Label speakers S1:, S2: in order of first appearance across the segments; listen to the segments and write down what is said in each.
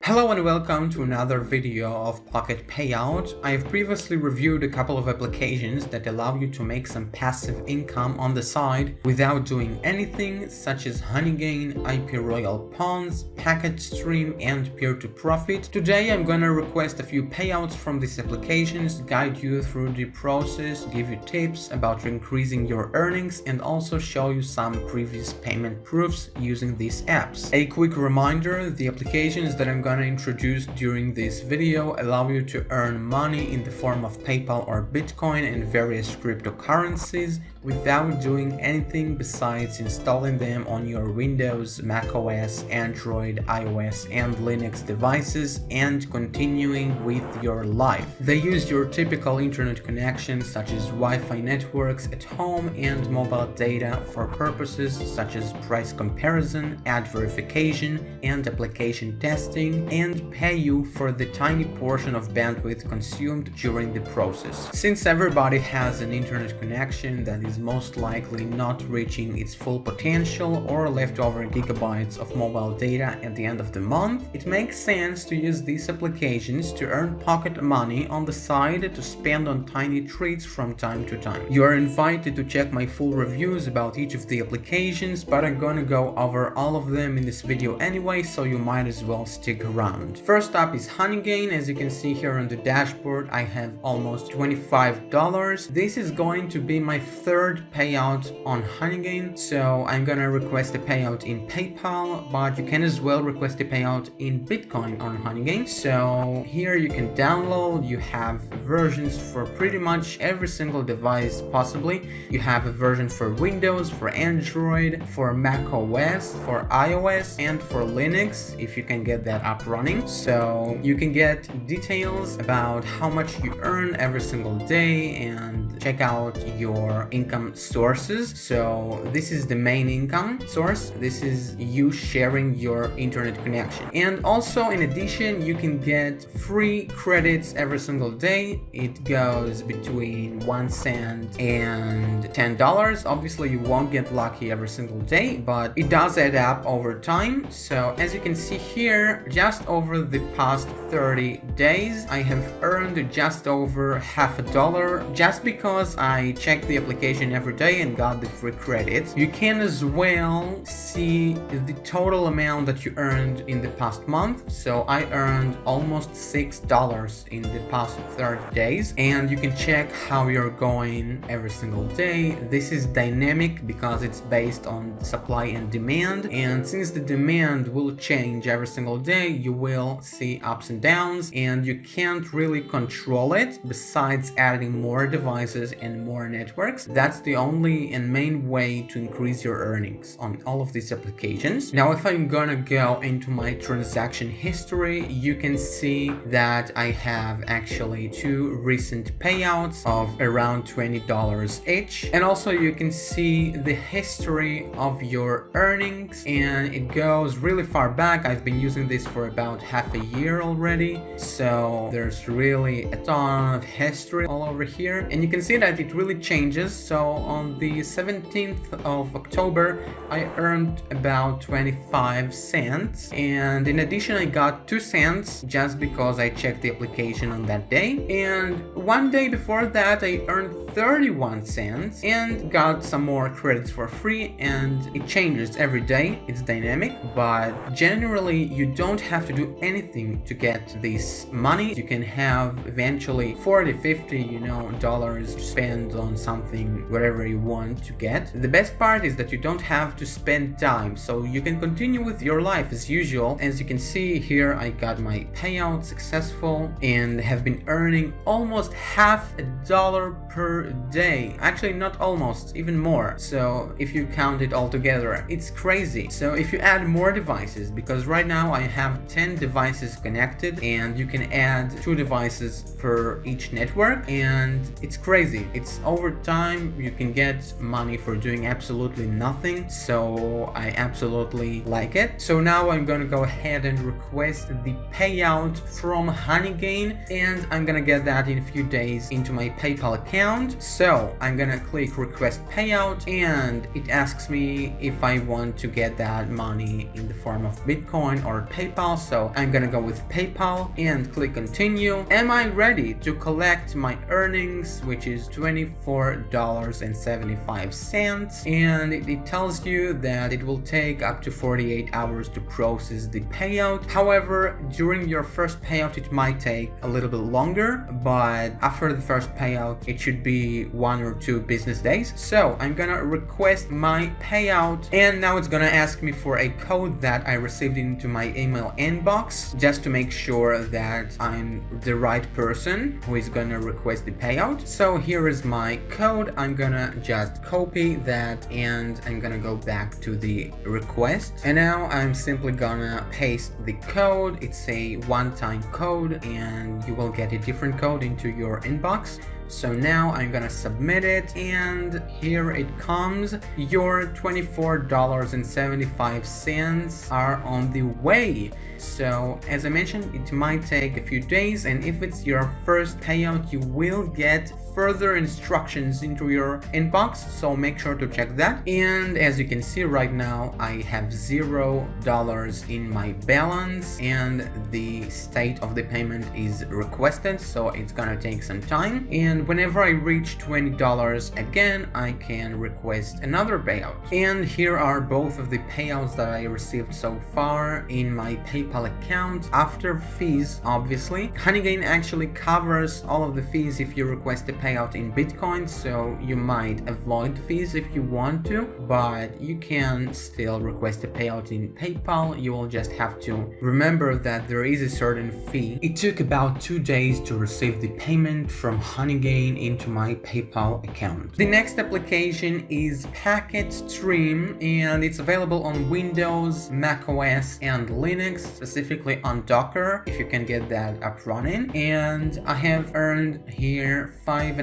S1: Hello and welcome to another video of Pocket Payout. I've previously reviewed a couple of applications that allow you to make some passive income on the side without doing anything, such as Honeygain, IP Royal Pawns, Packet Stream, and Peer-to-Profit. Today I'm gonna request a few payouts from these applications, guide you through the process, give you tips about increasing your earnings, and also show you some previous payment proofs using these apps. A quick reminder, the applications that I'm gonna introduce during this video allow you to earn money in the form of PayPal or Bitcoin and various cryptocurrencies without doing anything besides installing them on your Windows, macOS, Android, iOS, and Linux devices and continuing with your life. They use your typical internet connection such as Wi-Fi networks at home and mobile data for purposes such as price comparison, ad verification, and application testing, and pay you for the tiny portion of bandwidth consumed during the process. Since everybody has an internet connection that is most likely not reaching its full potential or leftover gigabytes of mobile data at the end of the month, it makes sense to use these applications to earn pocket money on the side to spend on tiny treats from time to time. You are invited to check my full reviews about each of the applications, but I'm gonna go over all of them in this video anyway, so you might as well stick around. First up is Honeygain. As you can see here on the dashboard, I have almost $25. This is going to be my third payout on Honeygain, so I'm gonna request a payout in PayPal, but you can as well request a payout in Bitcoin on Honeygain. So here you can download, you have versions for pretty much every single device possibly. You have a version for Windows, for Android, for Mac OS, for iOS, and for Linux, if you can get that up running. So you can get details about how much you earn every single day and check out your income sources. So this is the main income source. This is you sharing your internet connection. And also in addition, you can get free credits every single day. It goes between 1 cent and $10. Obviously you won't get lucky every single day, but it does add up over time. So as you can see here, just over the past 30 days, I have earned just over $50 just because I checked the application every day and got the free credits. You can as well see the total amount that you earned in the past month. So I earned almost $6 in the past 30 days, and you can check how you're going every single day. This is dynamic because it's based on supply and demand, and since the demand will change every single day, you will see ups and downs, and you can't really control it besides adding more devices and more networks. That's the only and main way to increase your earnings on all of these applications. Now, if I'm gonna go into my transaction history, you can see that I have actually two recent payouts of around $20 each, and also you can see the history of your earnings, and it goes really far back. I've been using this for about half a year already, so there's really a ton of history all over here, and you can see that it really changes. So on the 17th of October, I earned about 25 cents, and in addition I got 2 cents just because I checked the application on that day, and one day before that I earned 31 cents and got some more credits for free, and it changes every day. It's dynamic, but generally you don't have to do anything to get this money. You can have eventually 40, 50, dollars to spend on something, whatever you want to get. The best part is that you don't have to spend time, so you can continue with your life as usual. As you can see here, I got my payout successful and have been earning almost $50 per day. Actually, not almost, even more. So if you count it all together, it's crazy. So if you add more devices, because right now I have 10 devices connected, and you can add 2 devices per each network, and it's crazy. It's over time You can get money for doing absolutely nothing, so I absolutely like it. So now I'm gonna go ahead and request the payout from Honeygain, and I'm gonna get that in a few days into my PayPal account. So I'm gonna click request payout, and it asks me if I want to get that money in the form of Bitcoin or PayPal. So I'm gonna go with PayPal and click continue. Am I ready to collect my earnings, which is $24.75, and it tells you that it will take up to 48 hours to process the payout. However, during your first payout it might take a little bit longer, but after the first payout it should be 1 or 2 business days. So I'm gonna request my payout, and now it's gonna ask me for a code that I received into my email inbox, just to make sure that I'm the right person who is gonna request the payout. So here is my code. I'm gonna just copy that, and I'm gonna go back to the request, and now I'm simply gonna paste the code. It's a one-time code, and you will get a different code into your inbox. So now I'm gonna submit it, and here it comes. Your $24.75 are on the way. So as I mentioned, it might take a few days, and if it's your first payout you will get further instructions into your inbox, so make sure to check that. And as you can see right now, I have $0 in my balance, and the state of the payment is requested, so it's gonna take some time. And whenever I reach $20 again, I can request another payout. And here are both of the payouts that I received so far in my PayPal account after fees. Obviously, Honeygain actually covers all of the fees if you request a payout in Bitcoin, so you might avoid fees if you want to, but you can still request a payout in PayPal. You will just have to remember that there is a certain fee. It took about 2 days to receive the payment from Honeygain into my PayPal account. The next application is Packet Stream, and it's available on Windows, macOS, and Linux, specifically on Docker, if you can get that up running. And I have earned here $5.50.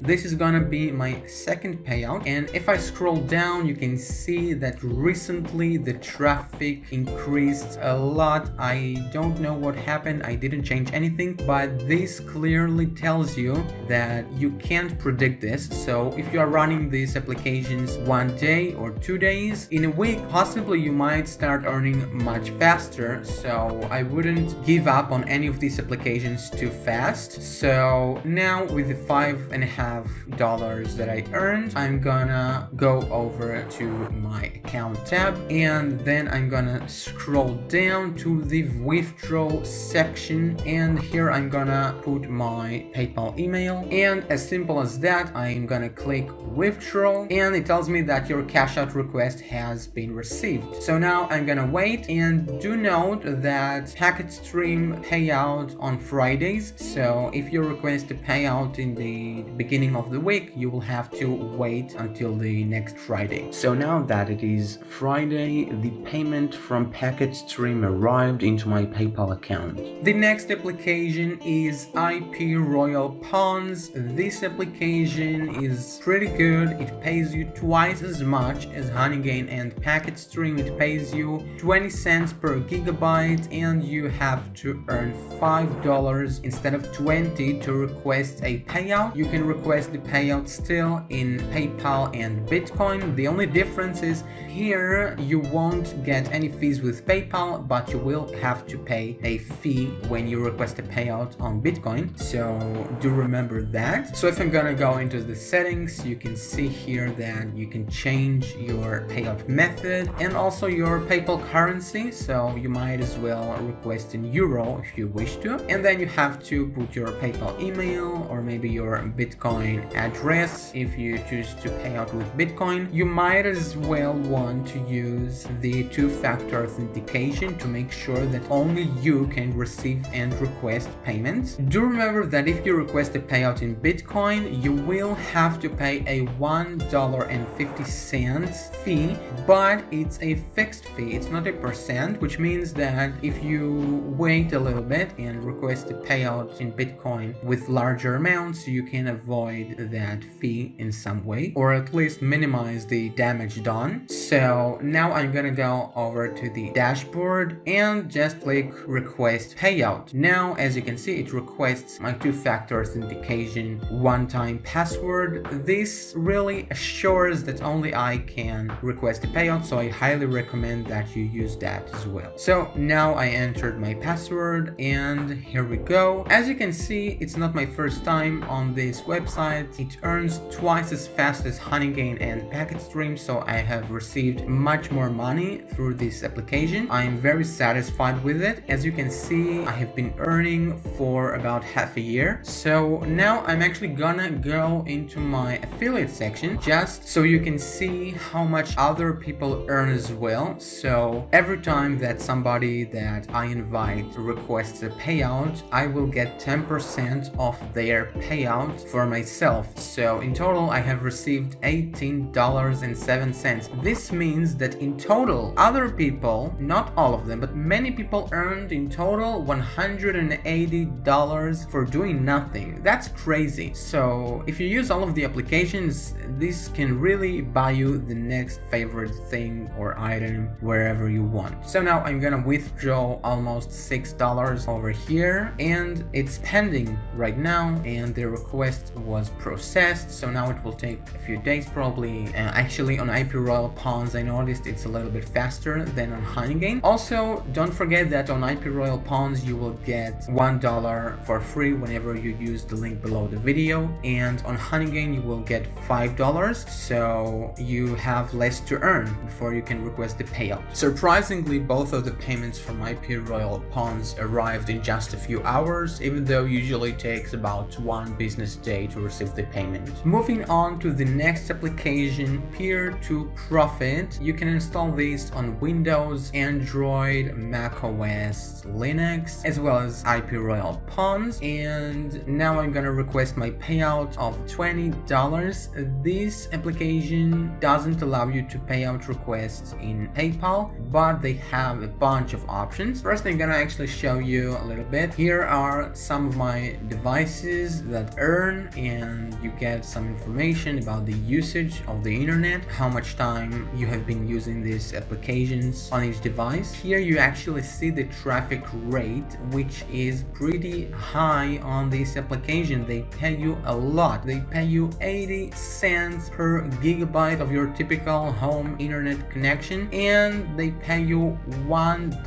S1: This is gonna be my second payout, and if I scroll down you can see that recently the traffic increased a lot. I don't know what happened, I didn't change anything, but this clearly tells you that you can't predict this. So if you are running these applications 1 day or 2 days, in a week possibly you might start earning much faster. So I wouldn't give up on any of these applications too fast. So now with the $5.50 that I earned, I'm gonna go over to my account tab, and then I'm gonna scroll down to the withdraw section, and here I'm gonna put my PayPal email, and as simple as that, I'm gonna click withdraw, and it tells me that your cash out request has been received. So now I'm gonna wait, and do note that Packet Stream payout on Fridays, so if you request a payout in the beginning of the week, you will have to wait until the next Friday. So now that it is Friday, the payment from Packet Stream arrived into my PayPal account. The next application is IP Royal Pawns. This application is pretty good. It pays you twice as much as Honeygain and Packet Stream. It pays you 20 cents per gigabyte, and you have to earn $5 instead of 20 to request a payout. You can request the payout still in PayPal and Bitcoin. The only difference is here you won't get any fees with PayPal, but you will have to pay a fee when you request a payout on Bitcoin. So do remember that. So if I'm gonna go into the settings, you can see here that you can change your payout method and also your PayPal currency. So you might as well request in euro if you wish to, and then you have to put your PayPal email or maybe your Bitcoin address if you choose to pay out with Bitcoin. You might as well want to use the two-factor authentication to make sure that only you can receive and request payments. Do remember that if you you request a payout in Bitcoin, you will have to pay a $1.50 fee, but it's a fixed fee. It's not a percent, which means that if you wait a little bit and request a payout in Bitcoin with larger amounts, you can avoid that fee in some way, or at least minimize the damage done. So now I'm gonna go over to the dashboard and just click request payout. Now, as you can see, it requests my two-factor authentication one-time password. This really assures that only I can request a payout, so I highly recommend that you use that as well. So now I entered my password and here we go. As you can see, it's not my first time on this website. It earns twice as fast as Honeygain and PacketStream, so I have received much more money through this application. I am very satisfied with it. As you can see, I have been earning for about half a year. So now I'm actually gonna go into my affiliate section just so you can see how much other people earn as well. So every time that somebody that I invite requests a payout, I will get 10% of their payout for myself. So in total, I have received $18.07. This means that in total, other people, not all of them, but many people earned in total $180 for doing nothing. That's crazy. So if you use all of the applications, this can really buy you the next favorite thing or item wherever you want. So now I'm gonna withdraw almost $6 over here, and it's pending right now, and the request was processed. So now it will take a few days probably. Actually, on IP Royal Pawns, I noticed it's a little bit faster than on Honeygain. Also, don't forget that on IP Royal Pawns you will get $1 for free whenever you use the link below the video, and on Honeygain you will get $5, so you have less to earn before you can request the payout. Surprisingly, both of the payments from IP Royal Pawns arrived in just a few hours, even though usually takes about 1 business day to receive the payment. Moving on to the next application, Peer-to-Profit. You can install this on Windows, Android, macOS, Linux, as well as IP Royal Pawns. And now I'm gonna request my payout of $20. This application doesn't allow you to pay out requests in PayPal, but they have a bunch of options. First, I'm gonna actually show you a little bit. Here are some of my devices that earn, and you get some information about the usage of the internet, how much time you have been using these applications on each device. Here you actually see the traffic rate, which is pretty high on this application. They pay you a lot. They pay you 80 cents per gigabyte of your typical home internet connection, and they pay you $1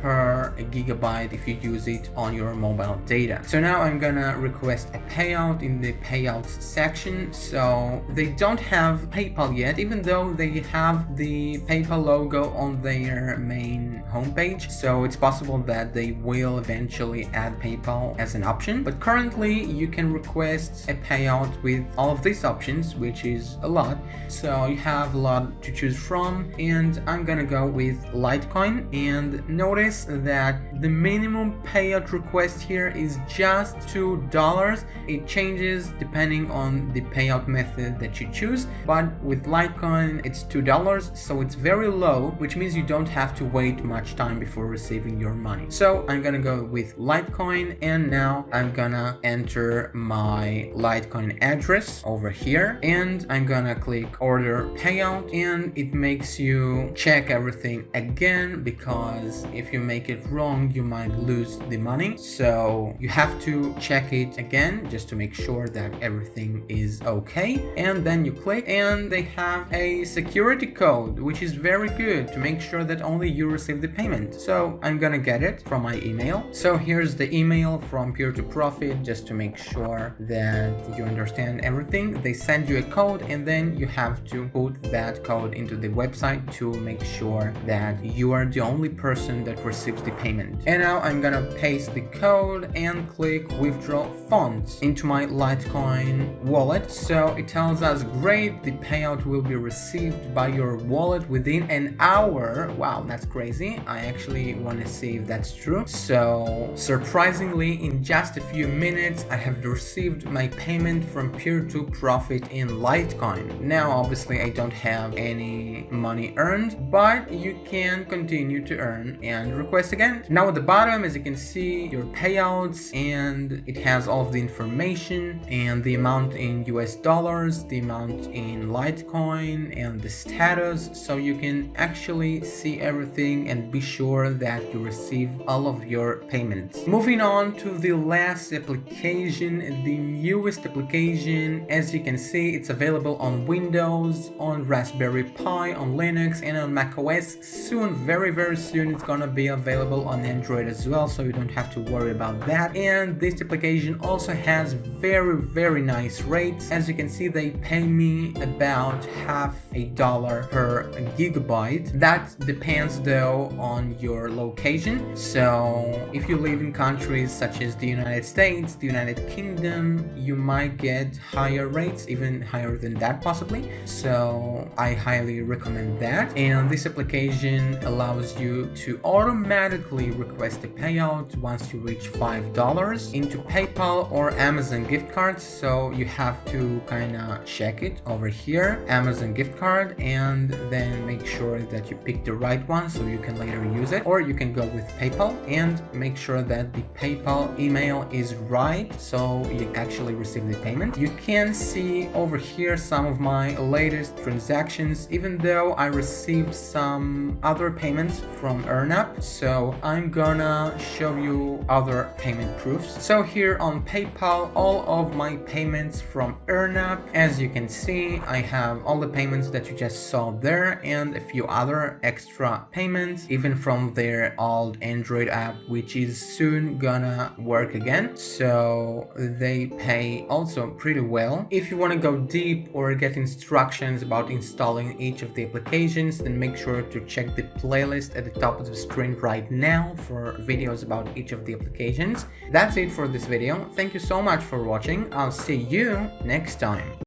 S1: per gigabyte if you use it on your mobile data. So now I'm gonna request a payout in the payouts section. So they don't have PayPal yet, even though they have the PayPal logo on their main homepage. So it's possible that they will eventually add PayPal as an option. But currently you can request a payout with all of these options, which is a lot. So you have a lot to choose from, and I'm gonna go with Litecoin. And notice that the minimum payout request here is just $2. It changes depending on the payout method that you choose, but with Litecoin it's $2, so it's very low, which means you don't have to wait much time before receiving your money. So I'm gonna go with Litecoin, and now I'm gonna enter my Litecoin address over here, and I'm gonna click order payout, and it makes you check everything again, because if you make it wrong you might lose the money. So you have to check it again just to make sure that everything is okay, and then you click, and they have a security code, which is very good to make sure that only you receive the payment. So I'm gonna get it from my email. So here's the email from Peer-to-Profit, just to make sure that you understand everything. They send you a code, and then you have to put that code into the website to make sure that you are the only person that receives the payment. And now I'm gonna paste the code and click withdraw funds into my Litecoin wallet. So it tells us, great, the payout will be received by your wallet within an hour. Wow, that's crazy. I actually want to see if that's true. So surprisingly, in just a few minutes I have received my payment from Peer2Profit in Litecoin. Now obviously I don't have any money earned, but you can continue to earn and request again. Now at the bottom, as you can see, your payouts, and it has all of the information and the amount in US dollars, the amount in Litecoin, and the status, so you can actually see everything and be sure that you receive all of your payments. Moving on to the last application, the newest application. As you can see, it's available on Windows, on Raspberry Pi, on Linux, and on macOS. Soon, very soon, it's gonna be available on Android as well, so you don't have to worry about that. And this application also has very nice rates. As you can see, they pay me about $0.50 per gigabyte. That depends though on your location. So if you live in countries such as the United States, the United Kingdom, you might get higher rates, even higher than that possibly. So I highly recommend that. And this application allows you to automatically request a payout once you reach $5 into PayPal or Amazon gift cards. So you have to kind of check it over here, Amazon gift card, and then make sure that you pick the right one so you can later use it. Or you can go with PayPal and make sure that the PayPal email is right so you actually receive the payment. You can see over here some of my latest transactions, even though I received some other payments from EarnUp. So I'm gonna show you other payment proofs. So here on PayPal, all of my payments from EarnUp, as you can see, I have all the payments that you just saw there and a few other extra payments, even from their old Android app, which is soon gonna work again. So they pay also pretty well. If you want to go deep or get instructions about installing each of the applications, then make sure to check the playlist at the top of the screen right now for videos about each of the applications. That's it for this video. Thank you so much for watching. I'll see you next time.